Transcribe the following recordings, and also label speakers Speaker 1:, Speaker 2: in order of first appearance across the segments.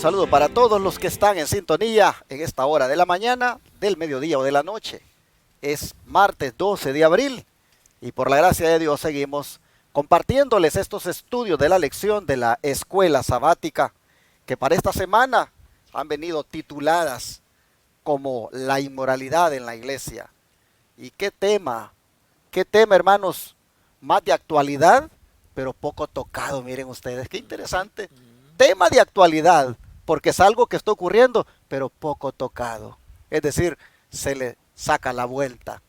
Speaker 1: saludo para todos los que están en sintonía en esta hora de la mañana, del mediodía o de la noche. Es martes 12 de abril y por la gracia de Dios seguimos compartiéndoles estos estudios de la lección de la escuela sabática que para esta semana han venido tituladas como la inmoralidad en la iglesia. Y qué tema hermanos, más de actualidad, pero poco tocado, miren ustedes, qué interesante. Tema de actualidad, porque es algo que está ocurriendo, pero poco tocado. Es decir, se le saca la vuelta.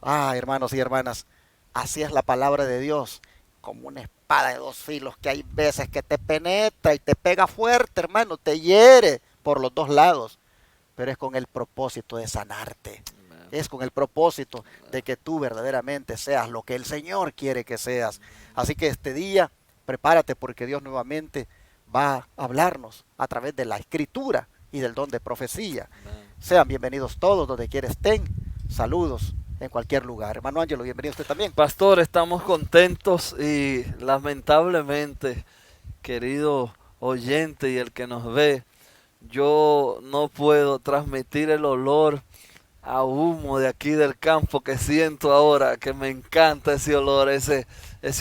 Speaker 1: Ah, hermanos y hermanas, así es la palabra de Dios, como una espada de dos filos, que hay veces que te penetra y te pega fuerte, hermano, te hiere por los dos lados, pero es con el propósito de sanarte. Es con el propósito de que tú verdaderamente seas lo que el Señor quiere que seas. Así que este día, prepárate porque Dios nuevamente va a hablarnos a través de la escritura y del don de profecía. Sean bienvenidos todos donde quiera estén. Saludos en cualquier lugar. Hermano Ángelo, bienvenido usted también.
Speaker 2: Pastor, estamos contentos y lamentablemente, querido oyente y el que nos ve, yo no puedo transmitir el olor a humo de aquí del campo que siento ahora, que me encanta ese olor, ese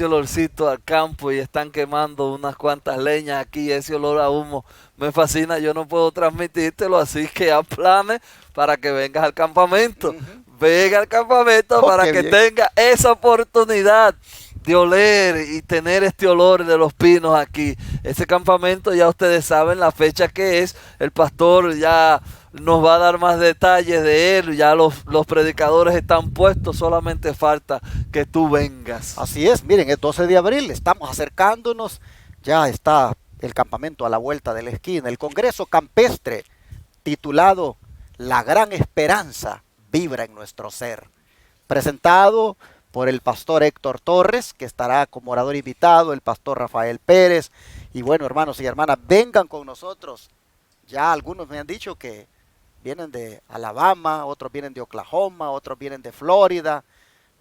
Speaker 2: olorcito al campo y están quemando unas cuantas leñas aquí, ese olor a humo me fascina, yo no puedo transmitírtelo, así que haz planes para que vengas al campamento, venga al campamento para que tenga esa oportunidad de oler y tener este olor de los pinos aquí. Ese campamento ya ustedes saben la fecha que es, el pastor ya nos va a dar más detalles de él, ya los predicadores están puestos, solamente falta que tú vengas.
Speaker 1: Así es, miren, es 12 de abril, estamos acercándonos, ya está el campamento a la vuelta de la esquina, el Congreso Campestre, titulado La Gran Esperanza Vibra en Nuestro Ser, presentado por el pastor Héctor Torres, que estará como orador invitado, el pastor Rafael Pérez, y bueno, hermanos y hermanas, vengan con nosotros. Ya algunos me han dicho que vienen de Alabama, otros vienen de Oklahoma, otros vienen de Florida,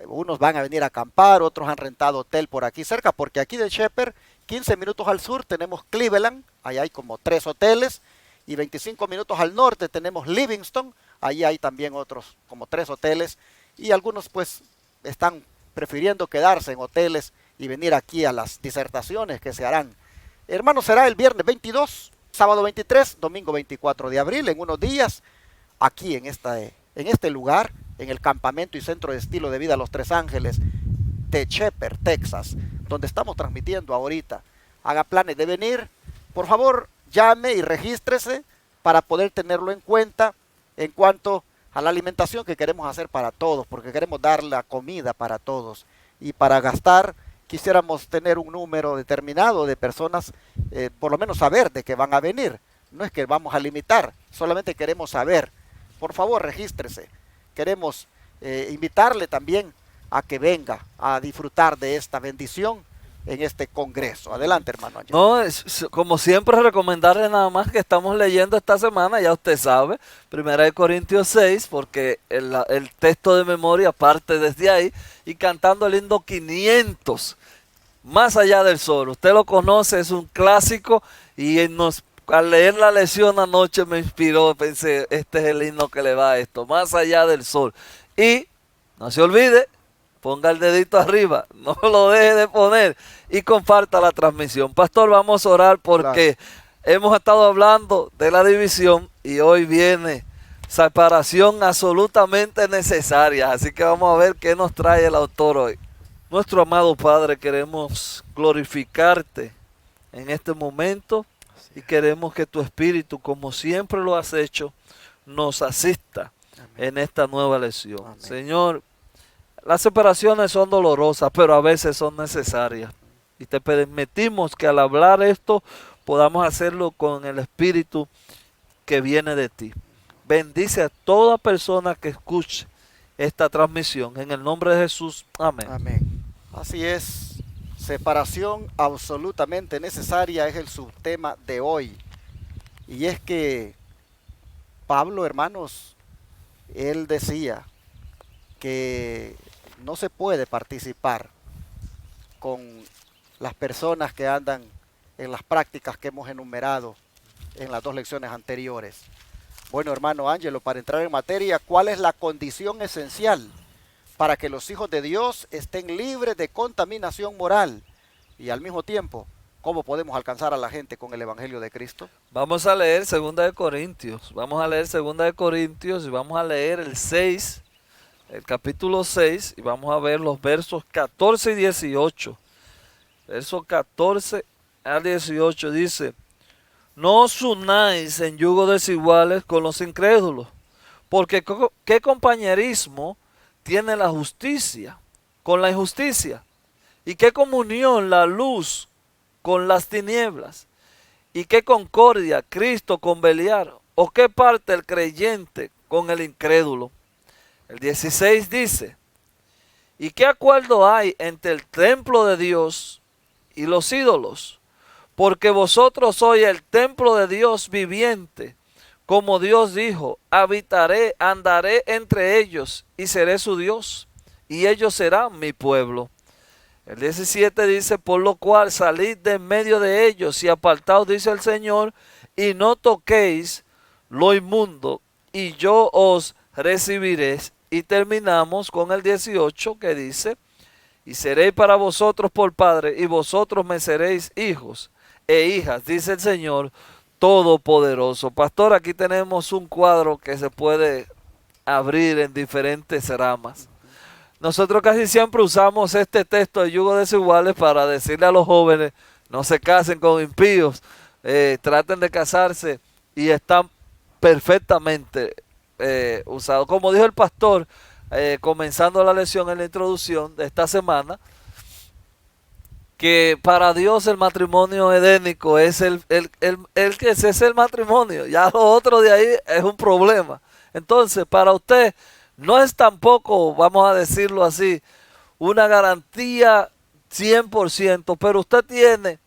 Speaker 1: unos van a venir a acampar, otros han rentado hotel por aquí cerca, porque aquí de Shepherd, 15 minutos al sur tenemos Cleveland, ahí hay como 3 hoteles, y 25 minutos al norte tenemos Livingston, ahí hay también otros como 3 hoteles, y algunos pues están prefiriendo quedarse en hoteles y venir aquí a las disertaciones que se harán. Hermanos, será el viernes 22, sábado 23, domingo 24 de abril, en unos días, aquí en este lugar, en el campamento y centro de estilo de vida Los Tres Ángeles de Shepherd, Texas, donde estamos transmitiendo ahorita. Haga planes de venir, por favor, llame y regístrese para poder tenerlo en cuenta en cuanto a la alimentación que queremos hacer para todos, porque queremos dar la comida para todos, y para gastar quisiéramos tener un número determinado de personas, por lo menos saber de que van a venir. No es que vamos a limitar, solamente queremos saber. Por favor, regístrese. Queremos invitarle también a que venga a disfrutar de esta bendición en este congreso. Adelante, hermano Ángel.
Speaker 2: No, como siempre recomendarle nada más que estamos leyendo esta semana, ya usted sabe, 1 Corintios 6, porque el texto de memoria parte desde ahí, y cantando el himno 500, Más allá del sol. Usted lo conoce, es un clásico, y al leer la lección anoche me inspiró, pensé, este es el himno que le va a esto, Más allá del sol. Y no se olvide, ponga el dedito arriba, no lo deje de poner y comparta la transmisión. Pastor, vamos a orar porque hemos estado hablando de la división y hoy viene separación absolutamente necesaria. Así que vamos a ver qué nos trae el autor hoy. Nuestro amado Padre, queremos glorificarte en este momento y queremos que tu Espíritu, como siempre lo has hecho, nos asista en esta nueva lección. Amén. Señor, las separaciones son dolorosas, pero a veces son necesarias. Y te permitimos que al hablar esto podamos hacerlo con el Espíritu que viene de ti. Bendice a toda persona que escuche esta transmisión. En el nombre de Jesús. Amén.
Speaker 1: Amén. Así es. Separación absolutamente necesaria es el subtema de hoy. Y es que Pablo, hermanos, él decía que no se puede participar con las personas que andan en las prácticas que hemos enumerado en las 2 lecciones anteriores. Bueno, hermano Ángelo, para entrar en materia, ¿cuál es la condición esencial para que los hijos de Dios estén libres de contaminación moral? Y al mismo tiempo, ¿cómo podemos alcanzar a la gente con el Evangelio de Cristo?
Speaker 2: Vamos a leer 2 de Corintios. Vamos a leer 2 de Corintios y vamos a leer el 6, el capítulo 6, y vamos a ver los versos 14 y 18. Versos 14 al 18 dice: No os unáis en yugo desiguales con los incrédulos, porque ¿qué compañerismo tiene la justicia con la injusticia? ¿Y qué comunión la luz con las tinieblas? ¿Y qué concordia Cristo con Beliar? ¿O qué parte el creyente con el incrédulo? El 16 dice: ¿Y qué acuerdo hay entre el templo de Dios y los ídolos? Porque vosotros sois el templo de Dios viviente. Como Dios dijo: habitaré, andaré entre ellos y seré su Dios, y ellos serán mi pueblo. El 17 dice: por lo cual salid de en medio de ellos y apartaos, dice el Señor, y no toquéis lo inmundo, y yo os recibiré. Y terminamos con el 18 que dice: y seréis para vosotros por padre, y vosotros me seréis hijos e hijas, dice el Señor Todopoderoso. Pastor, aquí tenemos un cuadro que se puede abrir en diferentes ramas. Nosotros casi siempre usamos este texto de yugo desiguales para decirle a los jóvenes: no se casen con impíos, traten de casarse, y están perfectamente usados. Como dijo el pastor, comenzando la lección en la introducción de esta semana, que para Dios el matrimonio edénico es el que es el matrimonio. Ya lo otro de ahí es un problema. Entonces, para usted no es tampoco, vamos a decirlo así, una garantía 100%, pero usted tiene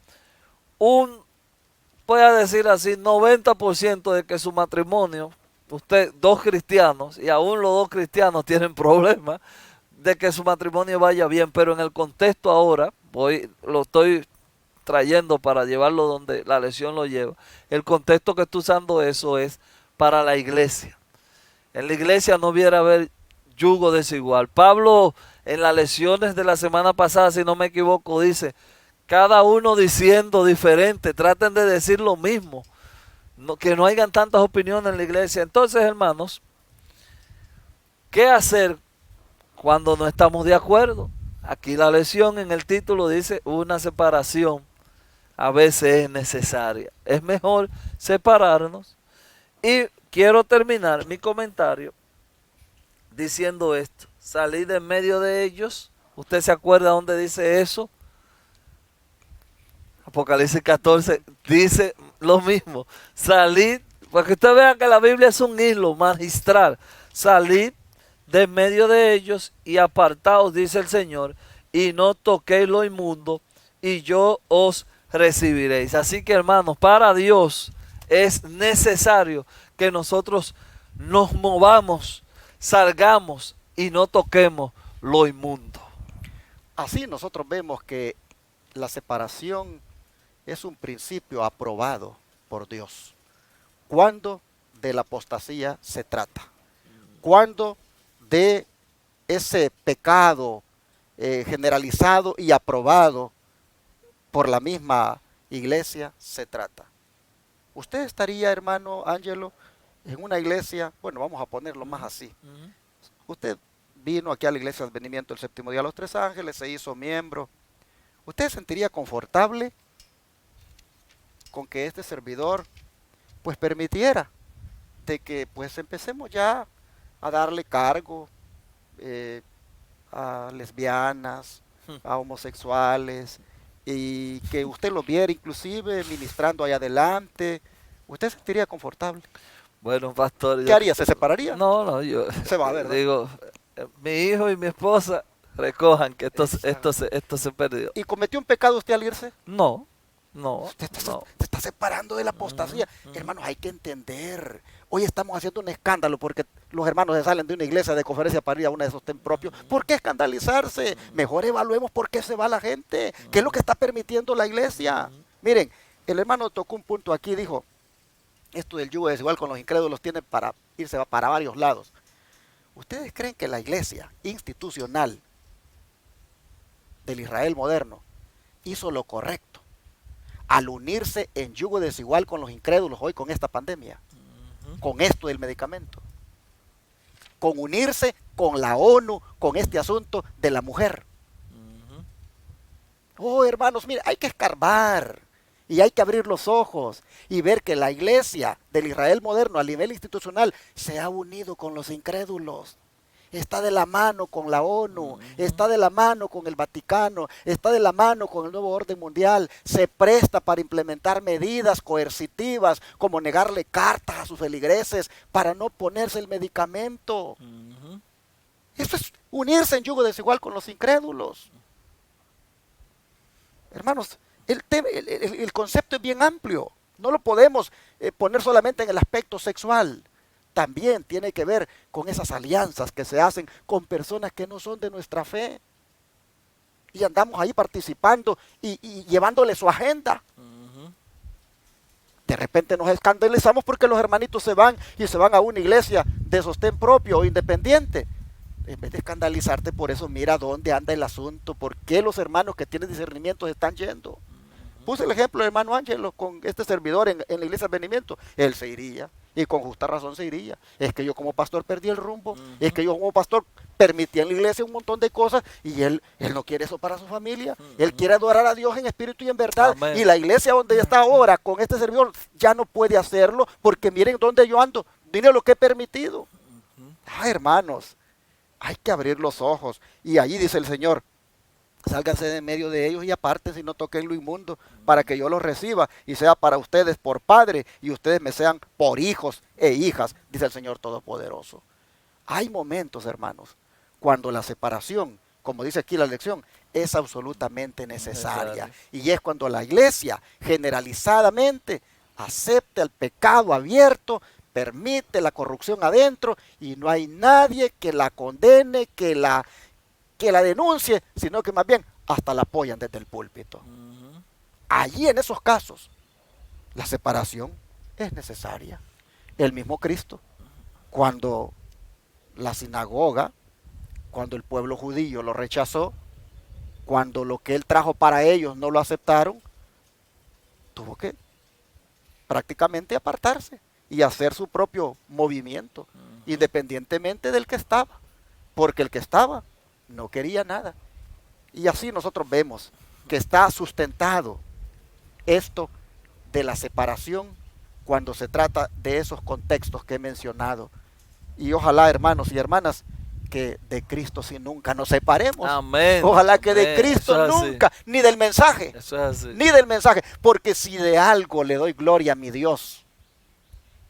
Speaker 2: voy a decir así, 90% de que su matrimonio, usted, 2 cristianos, y aún los 2 cristianos tienen problemas de que su matrimonio vaya bien, pero en el contexto ahora, lo estoy trayendo para llevarlo donde la lección lo lleva. El contexto que estoy usando eso es para la iglesia. En la iglesia no hubiera haber yugo desigual. Pablo en las lecciones de la semana pasada, si no me equivoco, dice: cada uno diciendo diferente, traten de decir lo mismo, que no hayan tantas opiniones en la iglesia. Entonces, hermanos, ¿qué hacer cuando no estamos de acuerdo? Aquí la lección en el título dice: una separación a veces es necesaria. Es mejor separarnos. Y quiero terminar mi comentario diciendo esto: salid de en medio de ellos. ¿Usted se acuerda dónde dice eso? Apocalipsis 14 dice lo mismo. Salid, porque usted vea que la Biblia es un hilo magistral. Salid de en medio de ellos y apartaos, dice el Señor, y no toquéis lo inmundo, y yo os recibiréis. Así que, hermanos, para Dios es necesario que nosotros nos movamos, salgamos y no toquemos lo inmundo.
Speaker 1: Así nosotros vemos que la separación es un principio aprobado por Dios. Cuando de la apostasía se trata, cuando de ese pecado generalizado y aprobado por la misma iglesia se trata. Usted estaría, hermano Ángelo, en una iglesia, bueno, vamos a ponerlo más así. Usted vino aquí a la iglesia de Advenimiento el séptimo día de los 3 ángeles, se hizo miembro. ¿Usted se sentiría confortable con que este servidor pues permitiera de que pues empecemos ya a darle cargo a lesbianas, a homosexuales, y que usted lo viera inclusive ministrando ahí adelante? ¿Usted se sentiría confortable?
Speaker 2: Bueno, pastor,
Speaker 1: ¿Qué haría? ¿Se separaría?
Speaker 2: No, yo
Speaker 1: Se va a ver, ¿no?
Speaker 2: digo, mi hijo y mi esposa recojan que esto se perdió.
Speaker 1: ¿Y cometió un pecado usted al irse?
Speaker 2: No.
Speaker 1: Usted se está separando de la apostasía. Hermanos, hay que entender. Hoy estamos haciendo un escándalo porque los hermanos se salen de una iglesia de conferencia para ir a una de sostén propio. ¿Por qué escandalizarse? Mejor evaluemos por qué se va la gente. ¿Qué es lo que está permitiendo la iglesia? Miren, el hermano tocó un punto aquí, dijo: Esto del yugo desigual con los incrédulos tiene para irse para varios lados. ¿Ustedes creen que la iglesia institucional del Israel moderno hizo lo correcto al unirse en yugo desigual con los incrédulos hoy con esta pandemia? Con esto del medicamento. Con unirse con la ONU con este asunto de la mujer. Oh, hermanos, mire, hay que escarbar y hay que abrir los ojos y ver que la iglesia del Israel moderno a nivel institucional se ha unido con los incrédulos. Está de la mano con la ONU, está de la mano con el Vaticano, está de la mano con el nuevo orden mundial, se presta para implementar medidas coercitivas como negarle cartas a sus feligreses para no ponerse el medicamento. Eso es unirse en yugo desigual con los incrédulos. Hermanos, el concepto es bien amplio, no lo podemos poner solamente en el aspecto sexual. También tiene que ver con esas alianzas que se hacen con personas que no son de nuestra fe. Y andamos ahí participando y llevándole su agenda. De repente nos escandalizamos porque los hermanitos se van y se van a una iglesia de sostén propio o independiente. En vez de escandalizarte por eso, mira dónde anda el asunto, por qué los hermanos que tienen discernimiento se están yendo. Puse el ejemplo del hermano Ángelo con este servidor en la iglesia de Advenimiento. Él se iría. Y con justa razón se iría. Es que yo como pastor perdí el rumbo. Es que yo como pastor permití en la iglesia un montón de cosas y él no quiere eso para su familia. Él quiere adorar a Dios en espíritu y en verdad.
Speaker 2: Amén.
Speaker 1: Y la iglesia donde está ahora con este servidor ya no puede hacerlo porque miren dónde yo ando. Miren lo que he permitido. Hermanos, hay que abrir los ojos. Y allí dice el Señor, sálganse de medio de ellos y apártense y no toquen lo inmundo para que yo los reciba y sea para ustedes por padre y ustedes me sean por hijos e hijas, dice el Señor Todopoderoso. Hay momentos, hermanos, cuando la separación, como dice aquí la lección, es absolutamente necesaria. Y es cuando la iglesia generalizadamente acepta el pecado abierto, permite la corrupción adentro y no hay nadie que la condene, que la denuncie, sino que más bien hasta la apoyan desde el púlpito. Allí en esos casos, la separación es necesaria. El mismo Cristo, cuando la sinagoga, cuando el pueblo judío lo rechazó, cuando lo que él trajo para ellos no lo aceptaron, tuvo que prácticamente apartarse y hacer su propio movimiento, independientemente del que estaba, porque el que estaba no quería nada. Y así nosotros vemos que está sustentado esto de la separación cuando se trata de esos contextos que he mencionado. Y ojalá, hermanos y hermanas, que de Cristo sí nunca nos separemos.
Speaker 2: Amén.
Speaker 1: Ojalá que
Speaker 2: Amén.
Speaker 1: de Cristo
Speaker 2: Eso es
Speaker 1: nunca, ni del mensaje,
Speaker 2: Eso es así.
Speaker 1: ni del mensaje. Porque si de algo le doy gloria a mi Dios,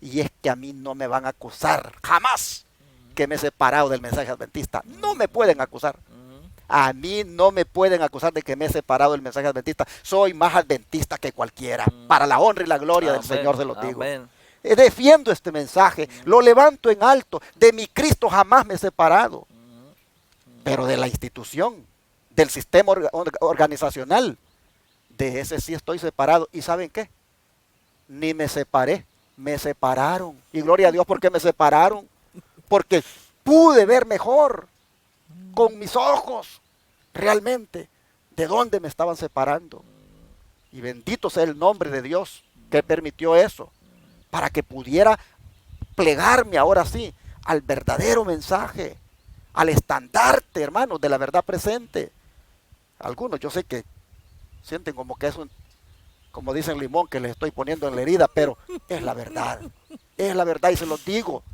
Speaker 1: y es que a mí no me van a acusar jamás que me he separado del mensaje adventista. No me pueden acusar. A mí no me pueden acusar de que me he separado del mensaje adventista. Soy más adventista que cualquiera. Para la honra y la gloria del Señor se lo digo.
Speaker 2: Amén.
Speaker 1: Defiendo este mensaje, lo levanto en alto. De mi Cristo jamás me he separado. Pero de la institución, del sistema organizacional, de ese sí estoy separado. ¿Y saben qué? Ni me separé, me separaron. Y gloria a Dios porque me separaron. Porque pude ver mejor con mis ojos realmente de dónde me estaban separando. Y bendito sea el nombre de Dios que permitió eso, para que pudiera plegarme ahora sí al verdadero mensaje, al estandarte, hermanos, de la verdad presente. Algunos yo sé que sienten como que es un, como dicen limón que les estoy poniendo en la herida, pero es la verdad y se los digo.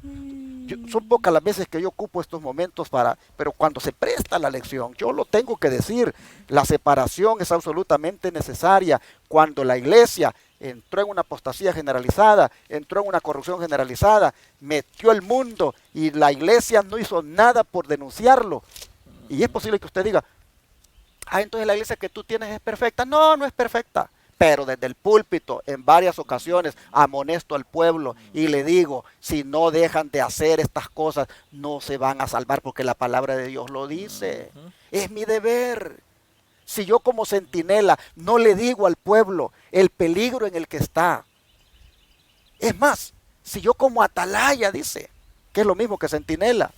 Speaker 1: Son pocas las veces que yo ocupo estos momentos pero cuando se presta la lección, yo lo tengo que decir, la separación es absolutamente necesaria. Cuando la iglesia entró en una apostasía generalizada, entró en una corrupción generalizada, metió el mundo y la iglesia no hizo nada por denunciarlo. Y es posible que usted diga, entonces la iglesia que tú tienes es perfecta. No, no es perfecta. Pero desde el púlpito, en varias ocasiones, amonesto al pueblo y le digo, si no dejan de hacer estas cosas, no se van a salvar porque la palabra de Dios lo dice. Es mi deber. Si yo como centinela no le digo al pueblo el peligro en el que está, Es más, si yo como atalaya, dice, que es lo mismo que centinela,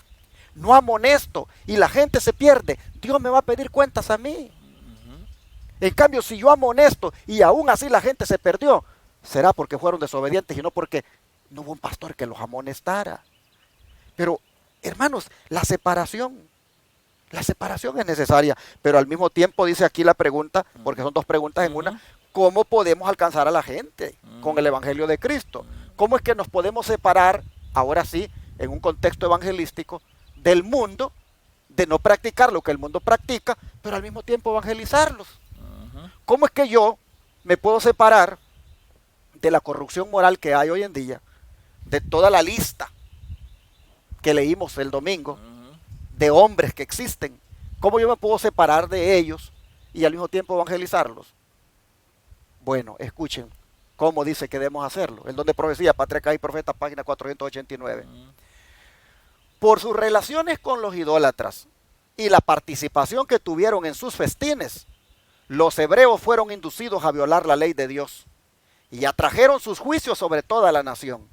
Speaker 1: no amonesto y la gente se pierde, Dios me va a pedir cuentas a mí. En cambio, si yo amonesto y aún así la gente se perdió, será porque fueron desobedientes y no porque no hubo un pastor que los amonestara. Pero, hermanos, la separación es necesaria, pero al mismo tiempo dice aquí la pregunta, porque son dos preguntas en una, ¿cómo podemos alcanzar a la gente con el Evangelio de Cristo? ¿Cómo es que nos podemos separar, ahora sí, en un contexto evangelístico, del mundo, de no practicar lo que el mundo practica, pero al mismo tiempo evangelizarlos? ¿Cómo es que yo me puedo separar de la corrupción moral que hay hoy en día, de toda la lista que leímos el domingo, de hombres que existen? ¿Cómo yo me puedo separar de ellos y al mismo tiempo evangelizarlos? Bueno, escuchen cómo dice que debemos hacerlo. El don de profecía, Patriarcas y Profetas, página 489. Por sus relaciones con los idólatras y la participación que tuvieron en sus festines, los hebreos fueron inducidos a violar la ley de Dios y atrajeron sus juicios sobre toda la nación.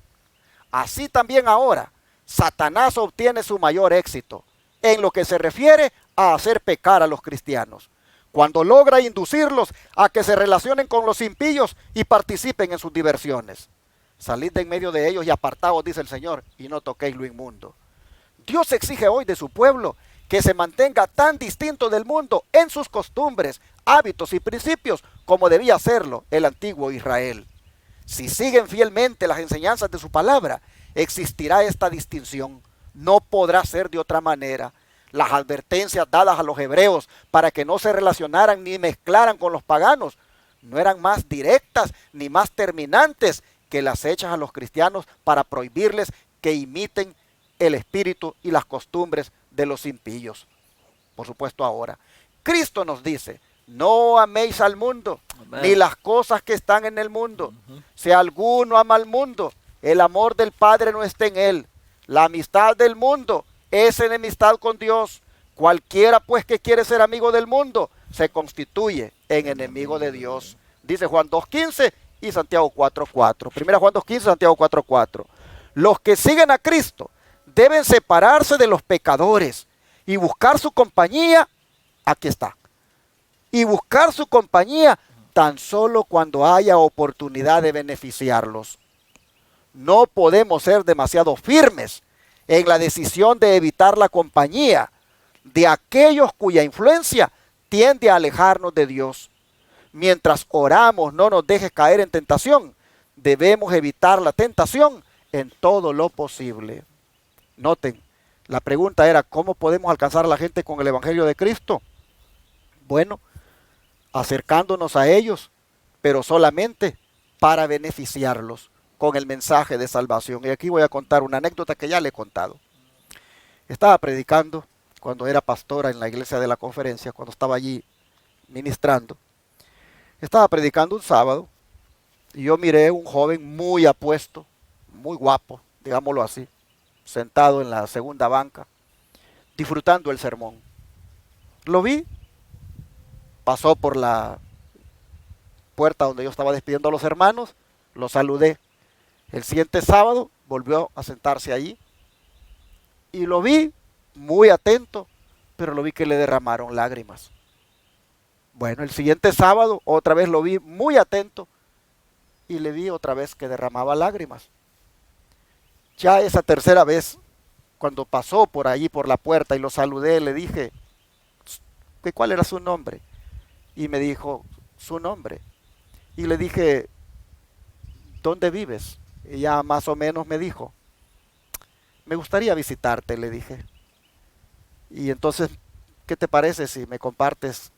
Speaker 1: Así también ahora, Satanás obtiene su mayor éxito en lo que se refiere a hacer pecar a los cristianos, cuando logra inducirlos a que se relacionen con los impíos y participen en sus diversiones. Salid de en medio de ellos y apartaos, dice el Señor, y no toquéis lo inmundo. Dios exige hoy de su pueblo que se mantenga tan distinto del mundo en sus costumbres, hábitos y principios como debía hacerlo el antiguo Israel. Si siguen fielmente las enseñanzas de su palabra, existirá esta distinción. No podrá ser de otra manera. Las advertencias dadas a los hebreos para que no se relacionaran ni mezclaran con los paganos no eran más directas ni más terminantes que las hechas a los cristianos para prohibirles que imiten el espíritu y las costumbres de los impíos. Por supuesto ahora, Cristo nos dice, no améis al mundo, ni las cosas que están en el mundo. Si alguno ama al mundo, el amor del Padre no está en él. La amistad del mundo es enemistad con Dios. Cualquiera pues que quiere ser amigo del mundo, se constituye en enemigo de Dios. Dice Juan 2.15 y Santiago 4.4. Primera Juan 2.15, Santiago 4.4. Los que siguen a Cristo deben separarse de los pecadores y buscar su compañía, aquí está, y buscar su compañía tan solo cuando haya oportunidad de beneficiarlos. No podemos ser demasiado firmes en la decisión de evitar la compañía de aquellos cuya influencia tiende a alejarnos de Dios. Mientras oramos, no nos dejes caer en tentación. Debemos evitar la tentación en todo lo posible. Noten, la pregunta era, ¿cómo podemos alcanzar a la gente con el Evangelio de Cristo? Bueno, acercándonos a ellos, pero solamente para beneficiarlos con el mensaje de salvación. Y aquí voy a contar una anécdota que ya le he contado. Estaba predicando cuando era pastora en la iglesia de la conferencia, cuando estaba allí ministrando. Estaba predicando un sábado y yo miré un joven muy apuesto, muy guapo, digámoslo así, sentado en la segunda banca, disfrutando el sermón. Lo vi, pasó por la puerta donde yo estaba despidiendo a los hermanos, lo saludé. El siguiente sábado volvió a sentarse allí y lo vi muy atento, pero lo vi que le derramaron lágrimas. Bueno, el siguiente sábado otra vez lo vi muy atento y le vi otra vez que derramaba lágrimas. Ya esa tercera vez, cuando pasó por allí por la puerta y lo saludé, le dije, ¿cuál era su nombre? Y me dijo, su nombre. Y le dije, ¿dónde vives? Y ya más o menos me dijo, me gustaría visitarte, le dije. Y entonces, ¿qué te parece si me compartes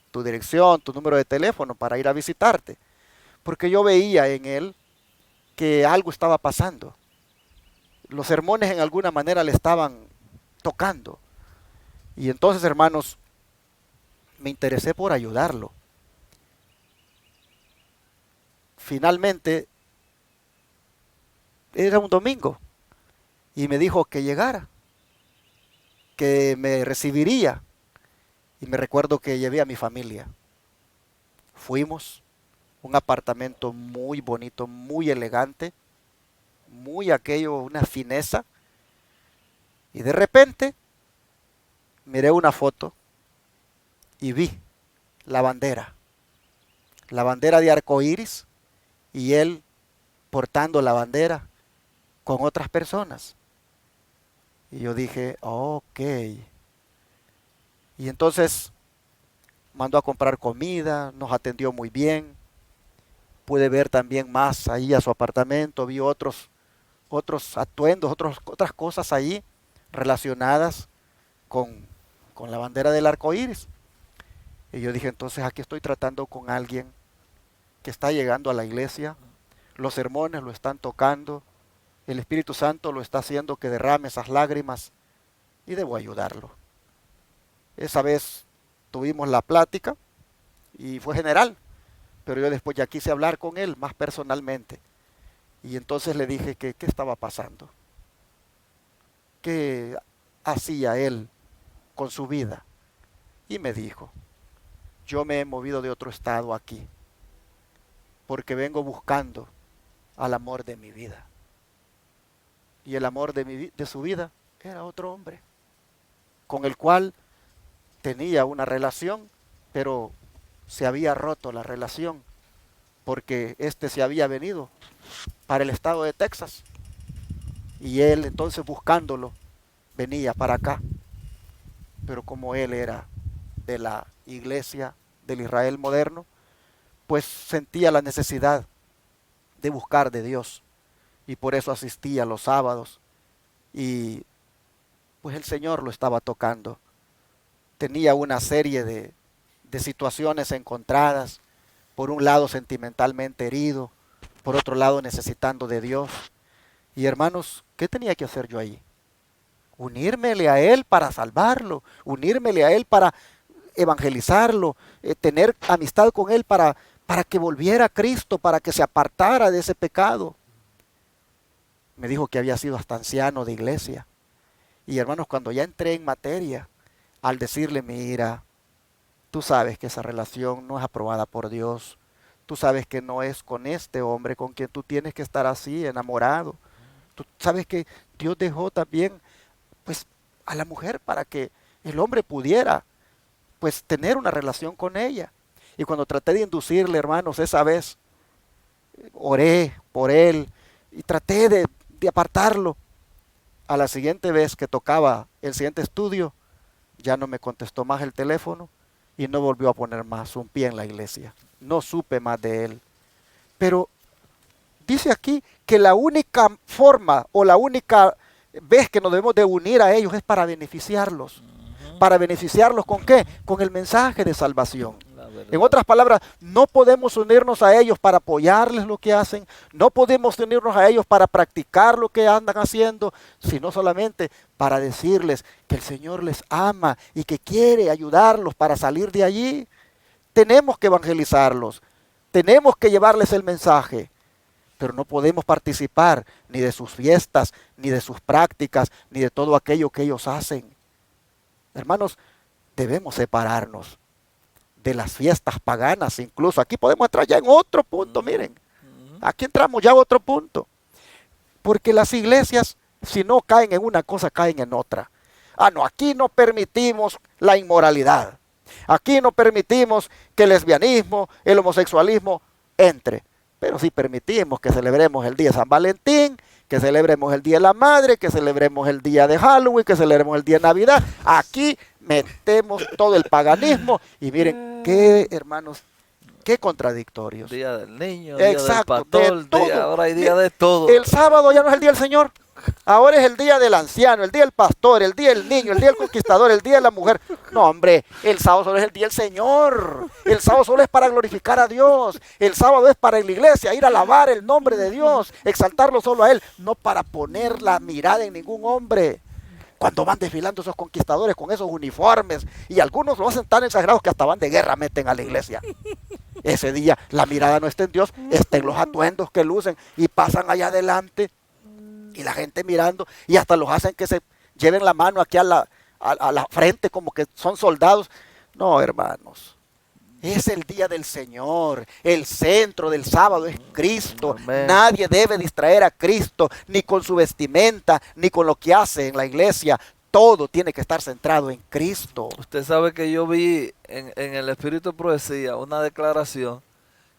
Speaker 1: tu dirección, tu número de teléfono para ir a visitarte? Porque yo veía en él que algo estaba pasando. Los sermones en alguna manera le estaban tocando. Y entonces, hermanos, me interesé por ayudarlo. Finalmente, era un domingo y me dijo que llegara, que me recibiría. Y me recuerdo que llevé a mi familia. Fuimos, un apartamento muy bonito, muy elegante, muy aquello, una fineza. Y de repente miré una foto y vi la bandera de arcoíris, y él portando la bandera con otras personas. Y yo dije, ok. Y entonces mandó a comprar comida, nos atendió muy bien. Pude ver también más ahí a su apartamento, vi otros atuendos, otras cosas ahí relacionadas con, con la bandera del arco iris. Y yo dije, entonces aquí estoy tratando con alguien que está llegando a la iglesia, los sermones lo están tocando, el Espíritu Santo lo está haciendo que derrame esas lágrimas y debo ayudarlo. Esa vez tuvimos la plática y fue general, pero yo después ya quise hablar con él más personalmente. Y entonces le dije que qué estaba pasando, qué hacía él con su vida. Y me dijo, yo me he movido de otro estado aquí, porque vengo buscando al amor de mi vida. Y el amor de su vida era otro hombre, con el cual tenía una relación, pero se había roto la relación, porque este se había venido para el estado de Texas. Y él entonces buscándolo, venía para acá. Pero como él era de la iglesia del Israel moderno, pues sentía la necesidad de buscar de Dios. Y por eso asistía los sábados. Y pues el Señor lo estaba tocando. Tenía una serie de situaciones encontradas. Por un lado sentimentalmente herido, por otro lado necesitando de Dios. Y hermanos, ¿qué tenía que hacer yo ahí? Unírmele a Él para salvarlo, unírmele a Él para evangelizarlo, tener amistad con Él para que volviera a Cristo, para que se apartara de ese pecado. Me dijo que había sido hasta anciano de iglesia. Y hermanos, cuando ya entré en materia, al decirle, mira, tú sabes que esa relación no es aprobada por Dios. Tú sabes que no es con este hombre con quien tú tienes que estar así, enamorado. Tú sabes que Dios dejó también, pues, a la mujer para que el hombre pudiera, pues, tener una relación con ella. Y cuando traté de inducirle, hermanos, esa vez, oré por él y traté de apartarlo. A la siguiente vez que tocaba el siguiente estudio, ya no me contestó más el teléfono y no volvió a poner más un pie en la iglesia. No supe más de él. Pero dice aquí que la única forma o la única vez que nos debemos de unir a ellos es para beneficiarlos. ¿Para beneficiarlos con qué? Con el mensaje de salvación. En otras palabras, no podemos unirnos a ellos para apoyarles lo que hacen, no podemos unirnos a ellos para practicar lo que andan haciendo, sino solamente para decirles que el Señor les ama y que quiere ayudarlos para salir de allí. Tenemos que evangelizarlos, tenemos que llevarles el mensaje, pero no podemos participar ni de sus fiestas, ni de sus prácticas, ni de todo aquello que ellos hacen. Hermanos, debemos separarnos de las fiestas paganas incluso. Aquí podemos entrar ya en otro punto, miren. Aquí entramos ya a otro punto. Porque las iglesias, si no caen en una cosa, caen en otra. Ah, no, aquí no permitimos la inmoralidad. Aquí no permitimos que el lesbianismo, el homosexualismo entre. Pero sí permitimos que celebremos el día de San Valentín, que celebremos el Día de la Madre, que celebremos el día de Halloween, que celebremos el día de Navidad. Aquí metemos todo el paganismo y miren qué, hermanos, qué contradictorios.
Speaker 2: Día del niño,
Speaker 1: exacto,
Speaker 2: día del pastor, ahora hay día de todo.
Speaker 1: El sábado ya no es el día del Señor. Ahora es el día del anciano, el día del pastor, el día del niño, el día del conquistador, el día de la mujer. No, hombre, el sábado solo es el día del Señor. El sábado solo es para glorificar a Dios. El sábado es para la iglesia, ir a alabar el nombre de Dios, exaltarlo solo a Él, no para poner la mirada en ningún hombre. Cuando van desfilando esos conquistadores con esos uniformes, y algunos lo hacen tan exagerados que hasta van de guerra, meten a la iglesia. Ese día la mirada no está en Dios, está en los atuendos que lucen y pasan allá adelante. Y la gente mirando, y hasta los hacen que se lleven la mano aquí a la frente como que son soldados. No, hermanos, Es el día del Señor. El centro del sábado es Cristo.
Speaker 2: Amén.
Speaker 1: Nadie debe distraer a Cristo, ni con su vestimenta, ni con lo que hace en la iglesia. Todo tiene que estar centrado en Cristo.
Speaker 2: Usted sabe que yo vi en el Espíritu de Profecía una declaración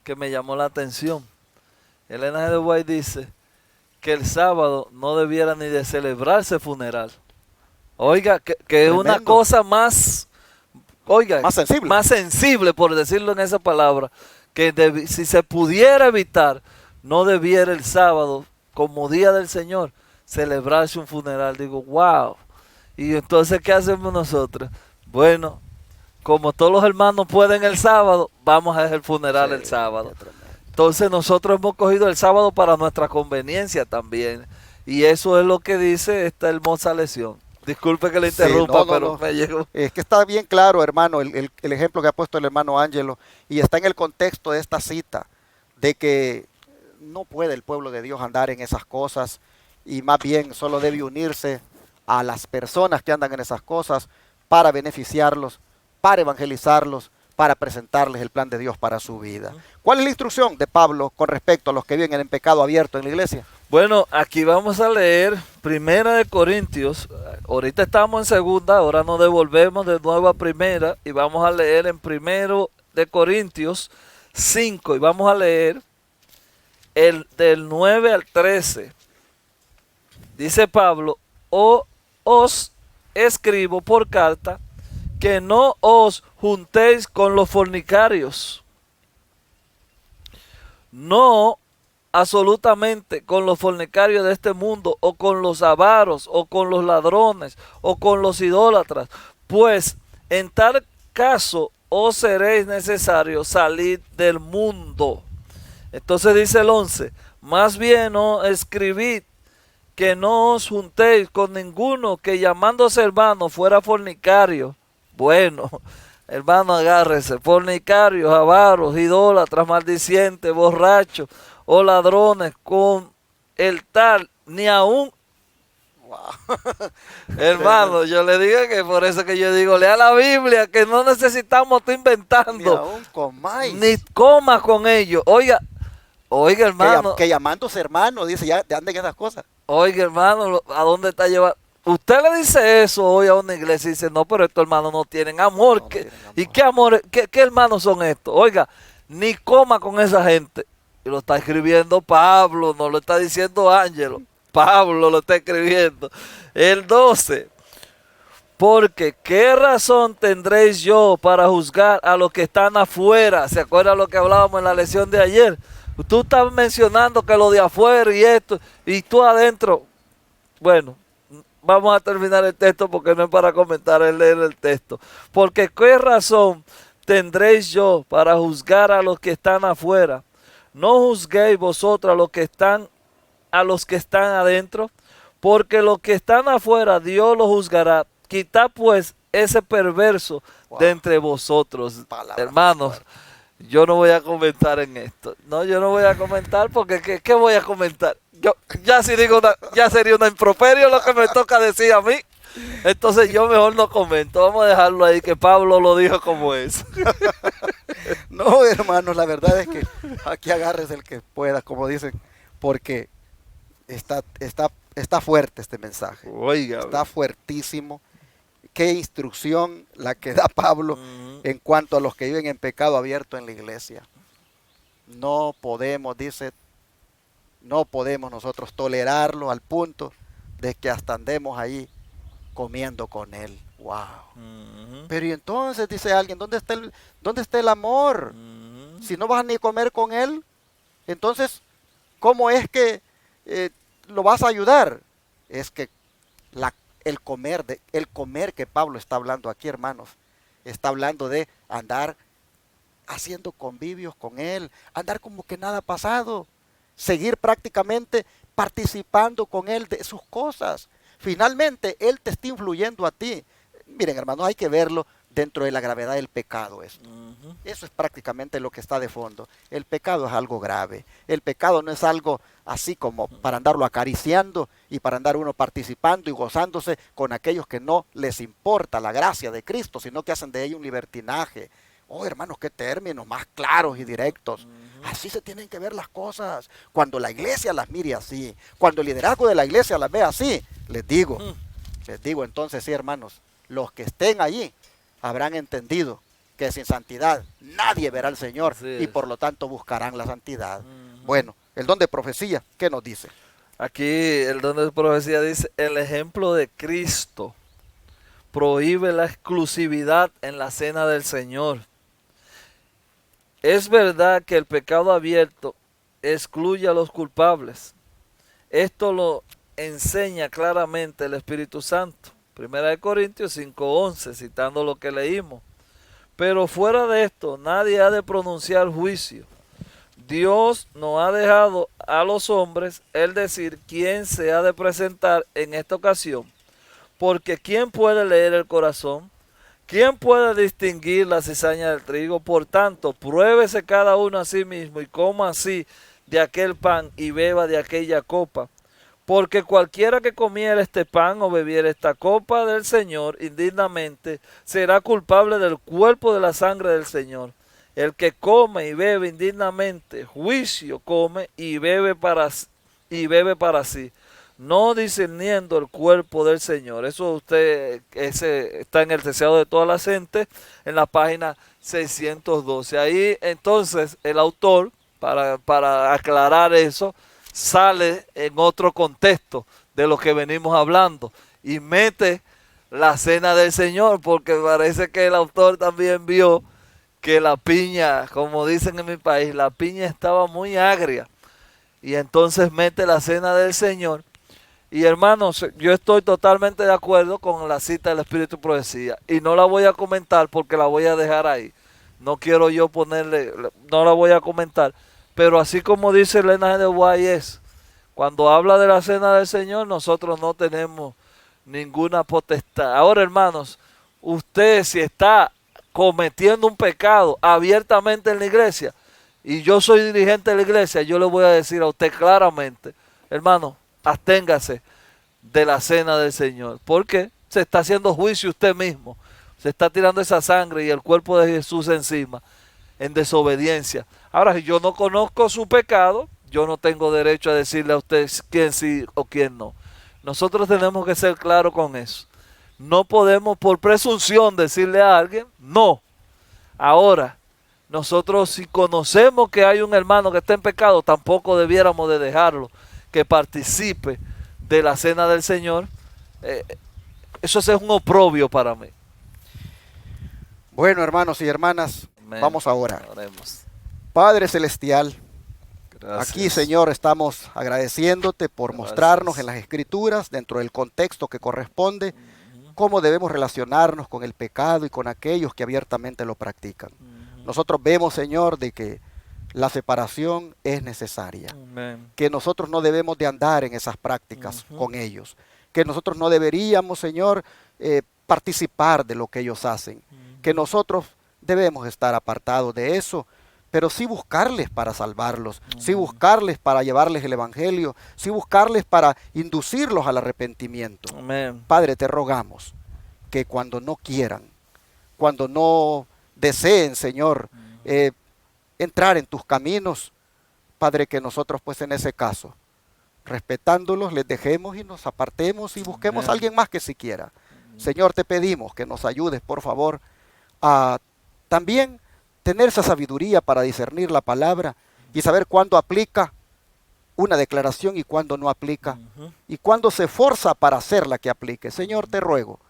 Speaker 2: que me llamó la atención. Elena G. de White dice que el sábado no debiera ni de celebrarse funeral. Oiga, que es una
Speaker 1: Tremendo.
Speaker 2: cosa más, oiga,
Speaker 1: Más sensible.
Speaker 2: más sensible, por decirlo en esa palabra, que si se pudiera evitar, no debiera el sábado, como día del Señor, celebrarse un funeral. Digo, wow. Y entonces, ¿qué hacemos nosotros? Bueno, como todos los hermanos pueden el sábado, vamos a hacer el funeral el sábado. Entonces nosotros hemos cogido el sábado para nuestra conveniencia también. Y eso es lo que dice esta hermosa lección. Disculpe que le
Speaker 1: Sí,
Speaker 2: interrumpa,
Speaker 1: no,
Speaker 2: pero
Speaker 1: no.
Speaker 2: me llegó.
Speaker 1: Es que está bien claro, hermano, el ejemplo que ha puesto el hermano Ángelo, y está en el contexto de esta cita, de que no puede el pueblo de Dios andar en esas cosas, y más bien solo debe unirse a las personas que andan en esas cosas para beneficiarlos, para evangelizarlos, para presentarles el plan de Dios para su vida. ¿Cuál es la instrucción de Pablo con respecto a los que viven en pecado abierto en la iglesia?
Speaker 2: Bueno, aquí vamos a leer Primera de Corintios. Ahorita estamos en segunda, ahora nos devolvemos de nuevo a primera y vamos a leer en Primero de Corintios 5 y vamos a leer el del 9 al 13. Dice Pablo, os escribo por carta que no os juntéis con los fornicarios. No absolutamente con los fornicarios de este mundo, o con los avaros, o con los ladrones, o con los idólatras, pues en tal caso os seréis necesario salir del mundo. Entonces dice el 11, más bien os escribid que no os juntéis con ninguno que llamándose hermano fuera fornicario. Bueno, hermano, agárrese, fornicarios, avaros, idólatras, maldicientes, borrachos o ladrones, con el tal, ni aún. Hermano, yo le digo que por eso que yo digo, lea la Biblia, que no necesitamos estar
Speaker 1: Ni
Speaker 2: inventando,
Speaker 1: aún comáis.
Speaker 2: ni comas con ellos. Oiga, hermano,
Speaker 1: Que llamándose hermano, dice, ya anden esas cosas.
Speaker 2: oiga, hermano, ¿a dónde está llevando? Usted le dice eso hoy a una iglesia y dice, no, pero estos hermanos no tienen amor.
Speaker 1: No
Speaker 2: ¿Qué-
Speaker 1: tienen amor.
Speaker 2: ¿Y qué amor? ¿Qué hermanos son estos? Oiga, ni coma con esa gente. Y lo está escribiendo Pablo, no lo está diciendo Ángelo. Pablo lo está escribiendo. El 12. Porque qué razón tendréis yo para juzgar a los que están afuera. ¿Se acuerdan lo que hablábamos en la lección de ayer? Tú estás mencionando que lo de afuera y esto, y tú adentro. Bueno, vamos a terminar el texto porque no es para comentar, es leer el texto. Porque qué razón tendréis yo para juzgar a los que están afuera. No juzguéis vosotros a los que están adentro, porque los que están afuera Dios los juzgará. Quitad pues ese perverso de entre vosotros.
Speaker 1: Palabra
Speaker 2: Hermanos, yo no voy a comentar en esto. No, yo no voy a comentar porque ¿qué voy a comentar? Yo ya si digo ya sería una improperio lo que me toca decir a mí. Entonces yo mejor no comento. Vamos a dejarlo ahí que Pablo lo dijo como es.
Speaker 1: No, hermanos, la verdad es que aquí agarres el que pueda, como dicen, porque está fuerte este mensaje.
Speaker 2: Oiga.
Speaker 1: Está fuertísimo. Qué instrucción la que da Pablo
Speaker 2: Ujú.
Speaker 1: en cuanto a los que viven en pecado abierto en la iglesia. No podemos, dice, no podemos nosotros tolerarlo al punto de que hasta andemos ahí comiendo con él. Wow.
Speaker 2: Ujú.
Speaker 1: Pero y entonces, dice alguien, dónde está el amor?
Speaker 2: Ujú.
Speaker 1: Si no vas ni a comer con él, entonces, ¿cómo es que lo vas a ayudar? Es que el comer que Pablo está hablando aquí, hermanos, está hablando de andar haciendo convivios con él, andar como que nada ha pasado, seguir prácticamente participando con él de sus cosas. Finalmente, él te está influyendo a ti. Miren, hermanos, hay que verlo dentro de la gravedad del pecado esto.
Speaker 2: Ujú.
Speaker 1: Eso es prácticamente lo que está de fondo. El pecado es algo grave. El pecado no es algo así como para andarlo acariciando y para andar uno participando y gozándose con aquellos que no les importa la gracia de Cristo, sino que hacen de ello un libertinaje, Oh, hermanos, qué términos más claros y directos. Así se tienen que ver las cosas. Cuando la iglesia las mire así, cuando el liderazgo de la iglesia las ve así, les digo entonces sí, hermanos, los que estén allí habrán entendido que sin santidad nadie verá al Señor
Speaker 2: Así
Speaker 1: y
Speaker 2: es.
Speaker 1: por lo tanto buscarán la santidad. Bueno, el don de profecía, ¿qué nos dice?
Speaker 2: Aquí el don de profecía dice, el ejemplo de Cristo prohíbe la exclusividad en la cena del Señor. Es verdad que el pecado abierto excluye a los culpables. Esto lo enseña claramente el Espíritu Santo. Primera de Corintios 5:11, citando lo que leímos. Pero fuera de esto, nadie ha de pronunciar juicio. Dios no ha dejado a los hombres el decir quién se ha de presentar en esta ocasión, porque ¿quién puede leer el corazón? ¿Quién puede distinguir la cizaña del trigo? Por tanto, pruébese cada uno a sí mismo y coma así de aquel pan y beba de aquella copa. Porque cualquiera que comiera este pan o bebiera esta copa del Señor indignamente será culpable del cuerpo de la sangre del Señor. El que come y bebe indignamente, juicio come y bebe para sí, no discerniendo el cuerpo del Señor. Eso ese está en el deseado de todas las gentes, en la página 612. Ahí entonces el autor, para aclarar eso, sale en otro contexto de lo que venimos hablando y mete la cena del Señor, porque parece que el autor también vio que la piña, como dicen en mi país, la piña estaba muy agria, y entonces mete la cena del Señor. Y hermanos, yo estoy totalmente de acuerdo con la cita del Espíritu de Profecía, y no la voy a comentar porque la voy a dejar ahí. No quiero yo ponerle, no la voy a comentar. Pero así como dice Elena de White, cuando habla de la cena del Señor, nosotros no tenemos ninguna potestad. Ahora, hermanos, usted si está cometiendo un pecado abiertamente en la iglesia, y yo soy dirigente de la iglesia, yo le voy a decir a usted claramente, hermano, absténgase de la cena del Señor, porque se está haciendo juicio usted mismo, se está tirando esa sangre y el cuerpo de Jesús encima, en desobediencia. Ahora, si yo no conozco su pecado, yo no tengo derecho a decirle a usted quién sí o quién no. Nosotros tenemos que ser claros con eso. No podemos por presunción decirle a alguien no. Ahora, nosotros si conocemos que hay un hermano que está en pecado, tampoco debiéramos de dejarlo que participe de la cena del Señor. Eso es un oprobio para mí.
Speaker 1: Bueno, hermanos y hermanas,
Speaker 2: Amén.
Speaker 1: vamos a orar.
Speaker 2: Oremos.
Speaker 1: Padre Celestial,
Speaker 2: Gracias.
Speaker 1: aquí, Señor, estamos agradeciéndote por
Speaker 2: Gracias.
Speaker 1: mostrarnos en las Escrituras, dentro del contexto que corresponde, cómo debemos relacionarnos con el pecado y con aquellos que abiertamente lo practican. Nosotros vemos, Señor, de que la separación es necesaria,
Speaker 2: Amén.
Speaker 1: que nosotros no debemos de andar en esas prácticas con ellos, que nosotros no deberíamos, Señor, participar de lo que ellos hacen, que nosotros debemos estar apartados de eso, pero sí buscarles para salvarlos, sí buscarles para llevarles el evangelio, sí buscarles para inducirlos al arrepentimiento.
Speaker 2: Amén.
Speaker 1: Padre, te rogamos que cuando no quieran, cuando no deseen, Señor, entrar en tus caminos, Padre, que nosotros pues en ese caso, respetándolos, les dejemos y nos apartemos y busquemos
Speaker 2: Amén.
Speaker 1: a alguien más que siquiera. Señor, te pedimos que nos ayudes, por favor, a también tener esa sabiduría para discernir la palabra y saber cuándo aplica una declaración y cuándo no aplica, y cuándo se esforza para hacer la que aplique. Señor, te ruego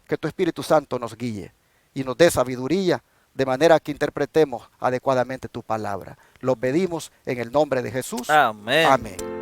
Speaker 1: que tu Espíritu Santo nos guíe y nos dé sabiduría de manera que interpretemos adecuadamente tu palabra. Lo pedimos en el nombre de Jesús.
Speaker 2: Amén.
Speaker 1: Amén.